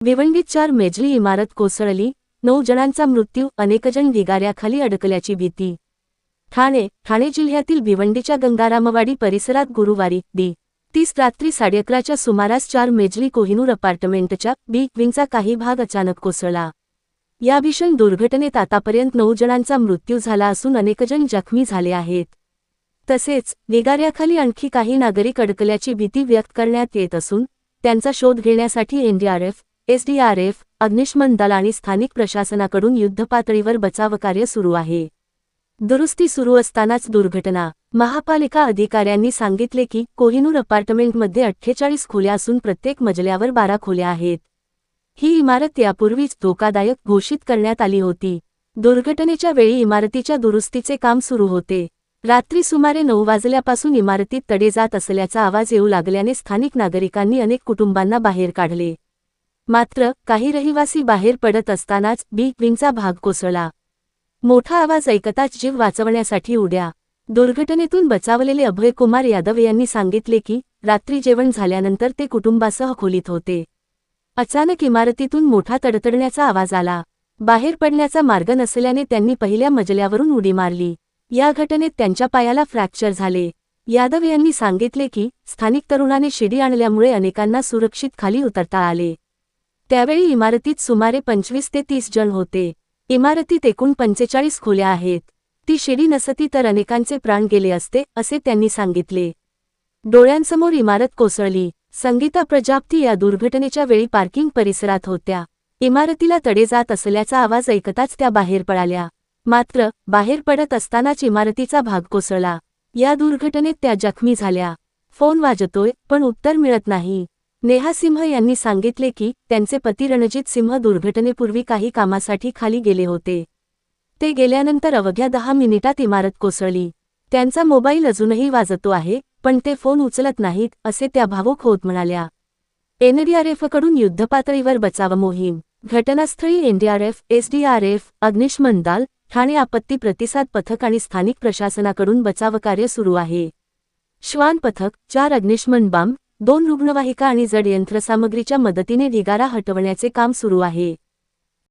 भिवंडीत 4 मजली इमारत कोसळली, 9 जणांचा मृत्यू, अनेक जण ढिगाऱ्याखाली अडकल्याची भीती. ठाणे जिल्ह्यातील भिवंडीच्या गंगारामवाडी परिसरात गुरुवारी दि. रात्री 11:30च्या सुमारास 4 मजली कोहिनूर अपार्टमेंटच्या बी विंगचा काही भाग अचानक कोसळला. या भीषण दुर्घटनेत आतापर्यंत 9 जणांचा मृत्यू झाला असून अनेक जण जखमी झाले आहेत. तसेच ढिगाऱ्याखाली आणखी काही नागरिक अडकल्याची भीती व्यक्त करण्यात येत असून त्यांचा शोध घेण्यासाठी एनडीआरएफ, एसडीआरएफ, अग्निशमन दल आणि स्थानिक प्रशासनाकडून युद्धपातळीवर बचावकार्य सुरू आहे. दुरुस्ती सुरू असतानाच दुर्घटना. महापालिका अधिकाऱ्यांनी सांगितले की कोहिनूर अपार्टमेंटमध्ये 48 खोल्या असून प्रत्येक मजल्यावर 12 खोल्या आहेत. ही इमारत यापूर्वीच धोकादायक घोषित करण्यात आली होती. दुर्घटनेच्या वेळी इमारतीच्या दुरुस्तीचे काम सुरू होते. रात्री सुमारे 9 वाजल्यापासून इमारतीत तडे जात असल्याचा आवाज येऊ लागल्याने स्थानिक नागरिकांनी अनेक कुटुंबांना बाहेर काढले. मात्र काही रहिवासी बाहेर पडत असतानाच बी विंगचा भाग कोसळला. मोठा आवाज ऐकताच जीव वाचवण्यासाठी उड्या. दुर्घटनेतून बचावलेले अभय कुमार यादव यांनी सांगितले की रात्री जेवण झाल्यानंतर ते कुटुंबासह खोलीत होते. अचानक इमारतीतून मोठा तडतडण्याचा आवाज आला. बाहेर पडण्याचा मार्ग नसल्याने त्यांनी पहिल्या मजल्यावरून उडी मारली. या घटनेत त्यांच्या पायाला फ्रॅक्चर झाले. यादव यांनी सांगितले की स्थानिक तरुणाने शिडी आणल्यामुळे अनेकांना सुरक्षित खाली उतरता आले. त्यावेळी इमारतीत सुमारे 25 ते 30 जण होते. इमारतीत एकूण 45 खोल्या आहेत. ती शिडी नसती तर अनेकांचे प्राण गेले असते, असे त्यांनी सांगितले. डोळ्यांसमोर इमारत कोसळली. संगीता प्रजापती या दुर्घटनेच्या वेळी पार्किंग परिसरात होत्या. इमारतीला तडे जात असल्याचा आवाज ऐकताच त्या बाहेर पळाल्या. मात्र बाहेर पडत असतानाच इमारतीचा भाग कोसळला. या दुर्घटनेत त्या जखमी झाल्या. फोन वाजतोय पण उत्तर मिळत नाही. नेहा सिंह यांनी सांगितले की त्यांचे पती रणजित सिंह दुर्घटनेपूर्वी काही कामासाठी खाली गेले होते. ते गेल्यानंतर अवघ्या 10 मिनिटात इमारत कोसळली. त्यांचा मोबाईल अजूनही वाजतो आहे पण ते फोन उचलत नाहीत, असे त्या भावूक होत म्हणाल्या. एनडीआरएफकडून युद्धपातळीवर बचाव मोहीम. घटनास्थळी एनडीआरएफ, एसडीआरएफ, अग्निशमन दल, ठाणे आपत्ती प्रतिसाद पथक आणि स्थानिक प्रशासनाकडून बचावकार्य सुरू आहे. श्वान पथक, 4 अग्निशमन बंब, 2 रुग्णवाहिका आणि जड यंत्रसामग्रीच्या मदतीने ढिगारा हटवण्याचे काम सुरू आहे.